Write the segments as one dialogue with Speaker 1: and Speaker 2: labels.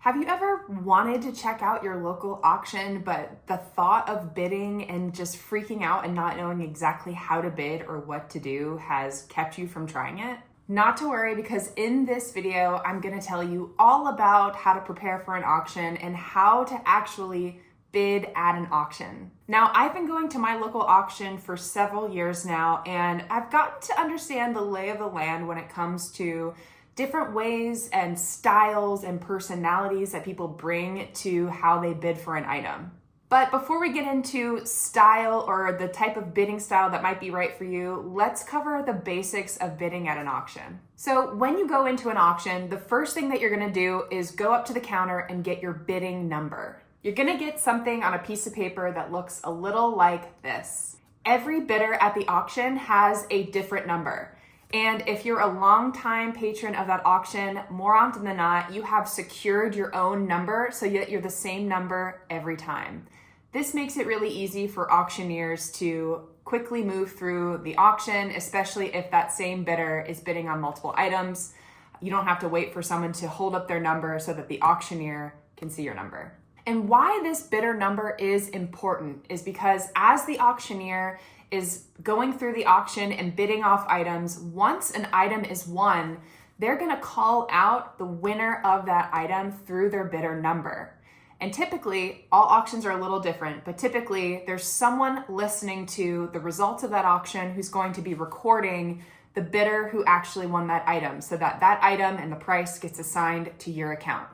Speaker 1: Have you ever wanted to check out your local auction, but the thought of bidding and just freaking out and not knowing exactly how to bid or what to do has kept you from trying it? Not to worry, because in this video, I'm gonna tell you all about how to prepare for an auction and how to actually bid at an auction. Now, I've been going to my local auction for several years now, and I've gotten to understand the lay of the land when it comes to different ways and styles and personalities that people bring to how they bid for an item. But before we get into style or the type of bidding style that might be right for you, let's cover the basics of bidding at an auction. So when you go into an auction, the first thing that you're gonna do is go up to the counter and get your bidding number. You're gonna get something on a piece of paper that looks a little like this. Every bidder at the auction has a different number. And if you're a longtime patron of that auction, more often than not, you have secured your own number so that you're the same number every time. This makes it really easy for auctioneers to quickly move through the auction, especially if that same bidder is bidding on multiple items. You don't have to wait for someone to hold up their number so that the auctioneer can see your number. And why this bidder number is important is because as the auctioneer is going through the auction and bidding off items, once an item is won, they're gonna call out the winner of that item through their bidder number. And typically, all auctions are a little different, but typically there's someone listening to the results of that auction who's going to be recording the bidder who actually won that item so that that item and the price gets assigned to your account.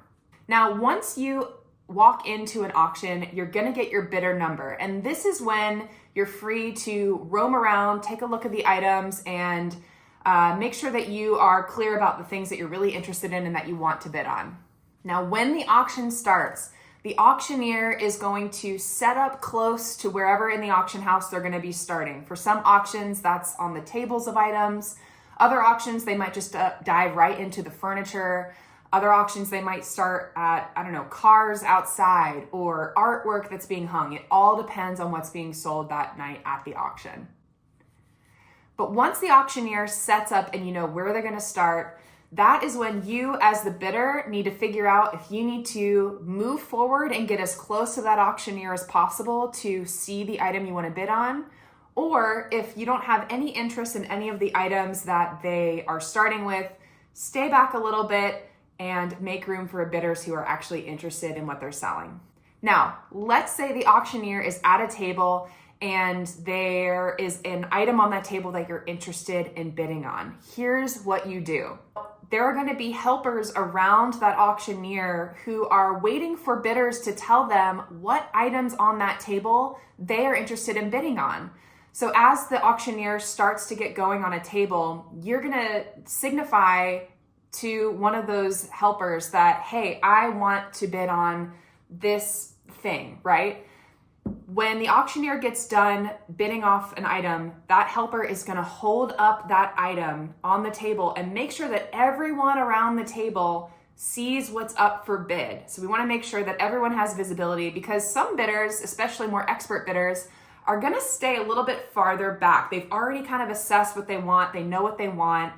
Speaker 1: Now, once you walk into an auction, you're gonna get your bidder number. And this is when you're free to roam around, take a look at the items, and make sure that you are clear about the things that you're really interested in and that you want to bid on. Now, when the auction starts, the auctioneer is going to set up close to wherever in the auction house they're gonna be starting. For some auctions, that's on the tables of items. Other auctions, they might just dive right into the furniture. Other auctions, they might start at, cars outside or artwork that's being hung. It all depends on what's being sold that night at the auction. But once the auctioneer sets up and you know where they're gonna start, that is when you as the bidder need to figure out if you need to move forward and get as close to that auctioneer as possible to see the item you wanna bid on, or if you don't have any interest in any of the items that they are starting with, stay back a little bit and make room for bidders who are actually interested in what they're selling. Now, let's say the auctioneer is at a table and there is an item on that table that you're interested in bidding on. Here's what you do. There are gonna be helpers around that auctioneer who are waiting for bidders to tell them what items on that table they are interested in bidding on. So as the auctioneer starts to get going on a table, you're gonna signify to one of those helpers that, hey, I want to bid on this thing, right? When the auctioneer gets done bidding off an item, that helper is gonna hold up that item on the table and make sure that everyone around the table sees what's up for bid. So we wanna make sure that everyone has visibility, because some bidders, especially more expert bidders, are gonna stay a little bit farther back. They've already kind of assessed what they want, they know what they want,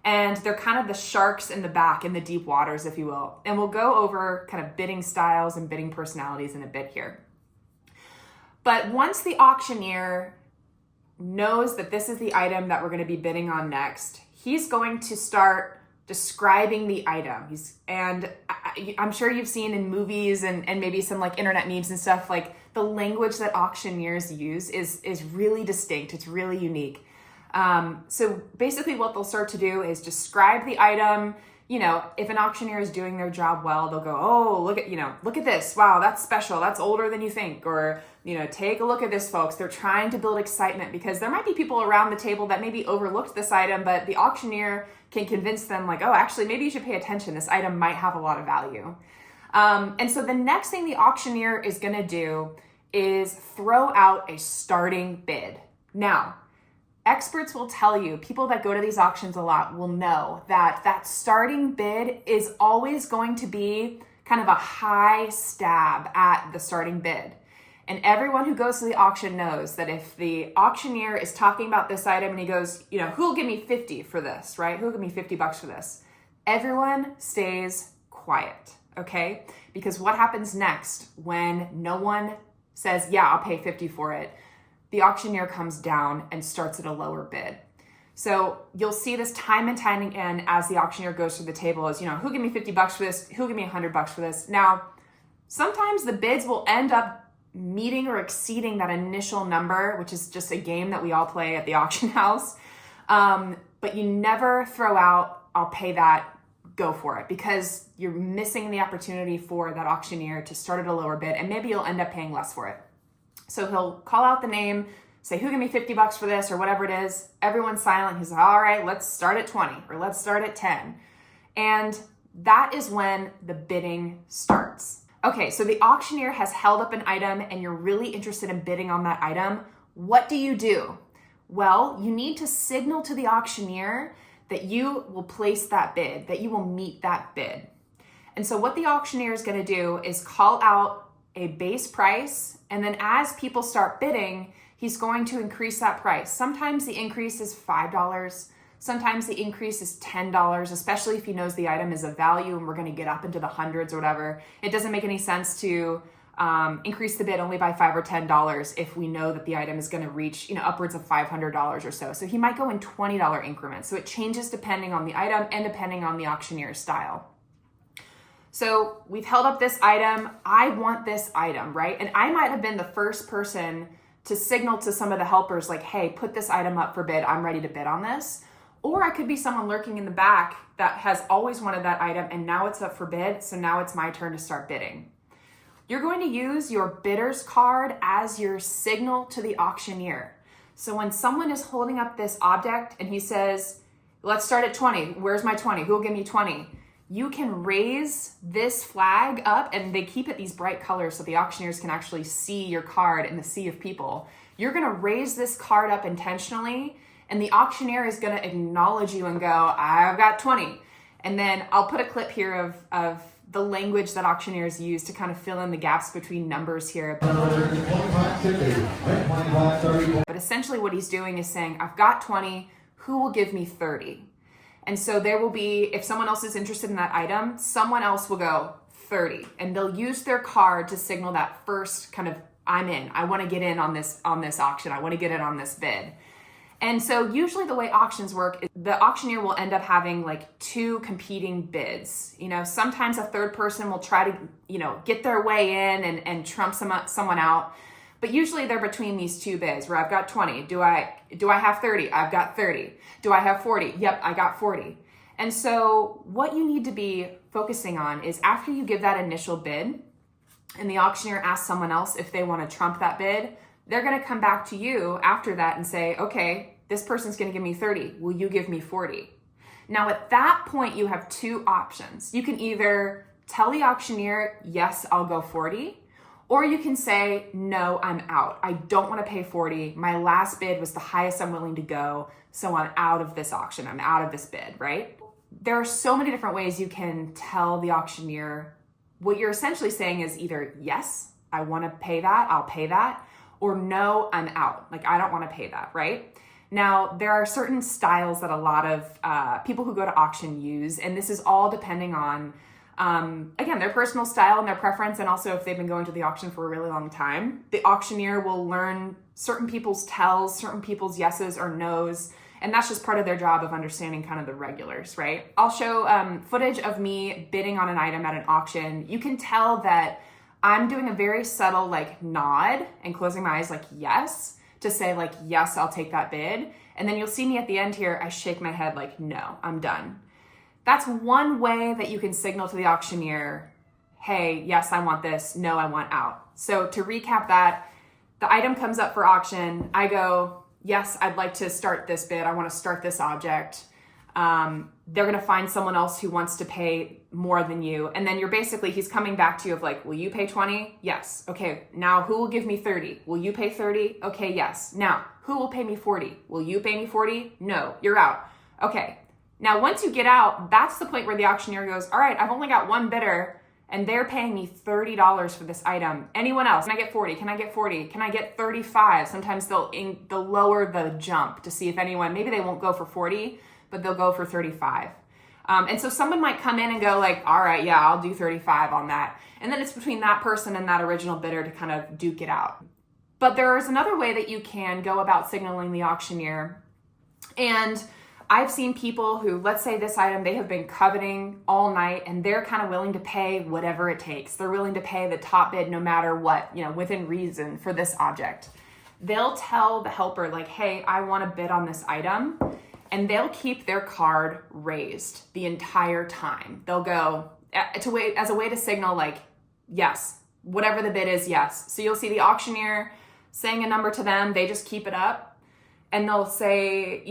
Speaker 1: and they're kind of the sharks in the back, in the deep waters, if you will. And we'll go over kind of bidding styles and bidding personalities in a bit here. But once the auctioneer knows that this is the item that we're gonna be bidding on next, he's going to start describing the item. I'm sure you've seen in movies and maybe some like internet memes and stuff, like the language that auctioneers use is really distinct, it's really unique. So basically what they'll start to do is describe the item. If an auctioneer is doing their job well, they'll go, oh, look at this. Wow, that's special. That's older than you think. Or, take a look at this, folks. They're trying to build excitement because there might be people around the table that maybe overlooked this item, but the auctioneer can convince them like, oh, actually, maybe you should pay attention. This item might have a lot of value. And so the next thing the auctioneer is gonna do is throw out a starting bid. Now, experts will tell you, people that go to these auctions a lot will know that that starting bid is always going to be kind of a high stab at the starting bid. And everyone who goes to the auction knows that if the auctioneer is talking about this item and he goes, who'll give me 50 for this, right? Who'll give me $50 for this? Everyone stays quiet. okay? Because what happens next when no one says, yeah, I'll pay 50 for it? The auctioneer comes down and starts at a lower bid. So you'll see this time and time again as the auctioneer goes through the table is, who give me 50 bucks for this? Who'll give me 100 bucks for this? Now, sometimes the bids will end up meeting or exceeding that initial number, which is just a game that we all play at the auction house. But you never throw out, I'll pay that, go for it, because you're missing the opportunity for that auctioneer to start at a lower bid, and maybe you'll end up paying less for it. So he'll call out the name, say, who give me 50 bucks for this, or whatever it is. Everyone's silent. He's like, all right, let's start at 20, or let's start at 10. And that is when the bidding starts. Okay, so the auctioneer has held up an item and you're really interested in bidding on that item. What do? Well, you need to signal to the auctioneer that you will place that bid, that you will meet that bid. And so what the auctioneer is going to do is call out a base price, and then as people start bidding, he's going to increase that price. Sometimes the increase is $5. Sometimes the increase is $10, especially if he knows the item is of value and we're going to get up into the hundreds or whatever. It doesn't make any sense to increase the bid only by $5 or $10 if we know that the item is going to reach, upwards of $500 or so. So he might go in $20 increments. So it changes depending on the item and depending on the auctioneer's style. So we've held up this item. I want this item, right? And I might have been the first person to signal to some of the helpers like, hey, put this item up for bid. I'm ready to bid on this. Or I could be someone lurking in the back that has always wanted that item and now it's up for bid. So now it's my turn to start bidding. You're going to use your bidder's card as your signal to the auctioneer. So when someone is holding up this object and he says, let's start at 20. Where's my 20? Who will give me 20? You can raise this flag up, and they keep it these bright colors so the auctioneers can actually see your card in the sea of people. You're going to raise this card up intentionally, and the auctioneer is going to acknowledge you and go, I've got 20. And then I'll put a clip here of the language that auctioneers use to kind of fill in the gaps between numbers here. But essentially what he's doing is saying, I've got 20, who will give me 30? And so there will be, if someone else is interested in that item, someone else will go 30, and they'll use their card to signal that first kind of, I'm in, I want to get in on this auction, I want to get in on this bid. And so usually the way auctions work is the auctioneer will end up having like two competing bids. Sometimes a third person will try to, get their way in and trump someone out. But usually they're between these two bids where I've got 20. Do I have 30? I've got 30. Do I have 40? Yep, I got 40. And so what you need to be focusing on is after you give that initial bid and the auctioneer asks someone else if they want to trump that bid, they're going to come back to you after that and say, okay, this person's going to give me 30. Will you give me 40? Now at that point, you have two options. You can either tell the auctioneer, yes, I'll go 40. Or you can say, no, I'm out. I don't want to pay 40. My last bid was the highest I'm willing to go, so I'm out of this auction. I'm out of this bid, right? There are so many different ways you can tell the auctioneer. What you're essentially saying is either, yes, I want to pay that, I'll pay that, or no, I'm out. Like, I don't want to pay that, right? Now, there are certain styles that a lot of people who go to auction use, and this is all depending on again, their personal style and their preference, and also if they've been going to the auction for a really long time. The auctioneer will learn certain people's tells, certain people's yeses or nos, and that's just part of their job of understanding kind of the regulars, right? I'll show footage of me bidding on an item at an auction. You can tell that I'm doing a very subtle like nod and closing my eyes like yes, to say like, yes, I'll take that bid. And then you'll see me at the end here, I shake my head like, no, I'm done. That's one way that you can signal to the auctioneer, hey, yes, I want this. No, I want out. So to recap that, the item comes up for auction. I go, yes, I'd like to start this bid. I want to start this object. They're going to find someone else who wants to pay more than you. And then he's coming back to you of like, will you pay 20? Yes. Okay. Now who will give me 30? Will you pay 30? Okay. Yes. Now who will pay me 40? Will you pay me 40? No, you're out. Okay. Now, once you get out, that's the point where the auctioneer goes, all right, I've only got one bidder and they're paying me $30 for this item. Anyone else? Can I get 40? Can I get 40? Can I get 35? Sometimes they'll lower the jump to see if anyone, maybe they won't go for 40, but they'll go for 35. And so someone might come in and go like, all right, yeah, I'll do 35 on that. And then it's between that person and that original bidder to kind of duke it out. But there is another way that you can go about signaling the auctioneer. And I've seen people who, let's say this item they have been coveting all night and they're kind of willing to pay whatever it takes. They're willing to pay the top bid no matter what, within reason for this object. They'll tell the helper like, hey, I want to bid on this item. And they'll keep their card raised the entire time. They'll go as a way to signal like, yes, whatever the bid is, yes. So you'll see the auctioneer saying a number to them, they just keep it up. And they'll say,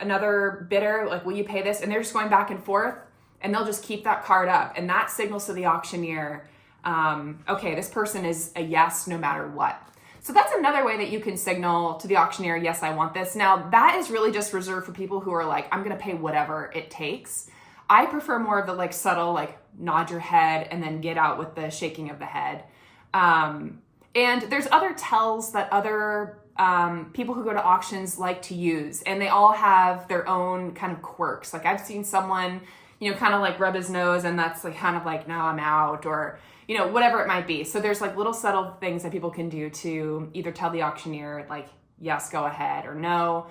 Speaker 1: another bidder, like, will you pay this? And they're just going back and forth and they'll just keep that card up. And that signals to the auctioneer, okay, this person is a yes no matter what. So that's another way that you can signal to the auctioneer, yes, I want this. Now that is really just reserved for people who are like, I'm gonna pay whatever it takes. I prefer more of the like subtle, like nod your head and then get out with the shaking of the head. And there's other tells that other people who go to auctions like to use, and they all have their own kind of quirks. Like I've seen someone, kind of like rub his nose and that's like kind of like, now I'm out, or, whatever it might be. So there's like little subtle things that people can do to either tell the auctioneer like, yes, go ahead, or no.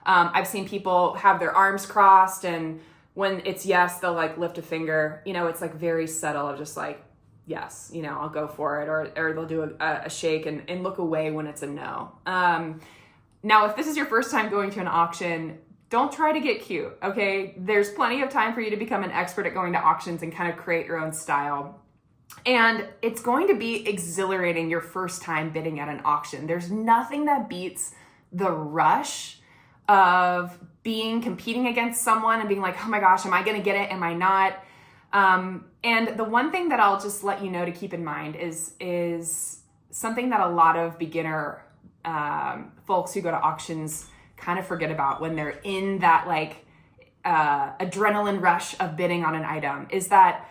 Speaker 1: I've seen people have their arms crossed, and when it's yes, they'll like lift a finger. It's like very subtle of just like, yes, I'll go for it. Or they'll do a shake and look away when it's a no. Now, if this is your first time going to an auction, don't try to get cute, okay? There's plenty of time for you to become an expert at going to auctions and kind of create your own style. And it's going to be exhilarating your first time bidding at an auction. There's nothing that beats the rush of competing against someone and being like, oh my gosh, am I gonna get it? Am I not? And the one thing that I'll just let you know to keep in mind is something that a lot of beginner folks who go to auctions kind of forget about when they're in that like adrenaline rush of bidding on an item, is that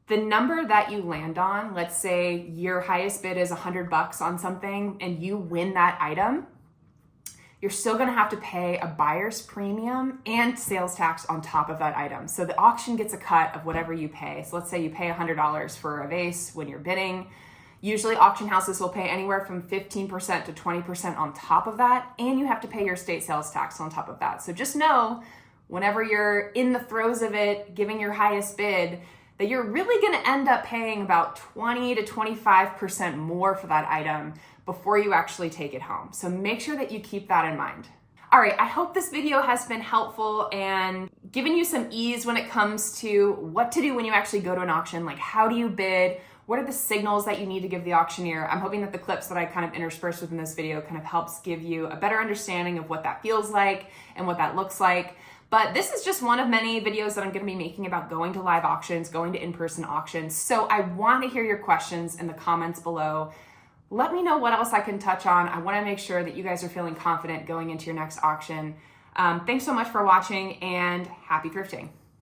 Speaker 1: the number that you land on, let's say your highest bid is $100 on something and you win that item, you're still gonna have to pay a buyer's premium and sales tax on top of that item. So the auction gets a cut of whatever you pay. So let's say you pay $100 for a vase when you're bidding. Usually auction houses will pay anywhere from 15% to 20% on top of that, and you have to pay your state sales tax on top of that. So just know, whenever you're in the throes of it, giving your highest bid, that you're really gonna end up paying about 20 to 25% more for that item before you actually take it home. So make sure that you keep that in mind. All right, I hope this video has been helpful and given you some ease when it comes to what to do when you actually go to an auction. Like, how do you bid? What are the signals that you need to give the auctioneer? I'm hoping that the clips that I kind of interspersed within this video kind of helps give you a better understanding of what that feels like and what that looks like. But this is just one of many videos that I'm gonna be making about going to live auctions, going to in-person auctions. So I want to hear your questions in the comments below. Let me know what else I can touch on. I wanna make sure that you guys are feeling confident going into your next auction. Thanks so much for watching, and happy thrifting.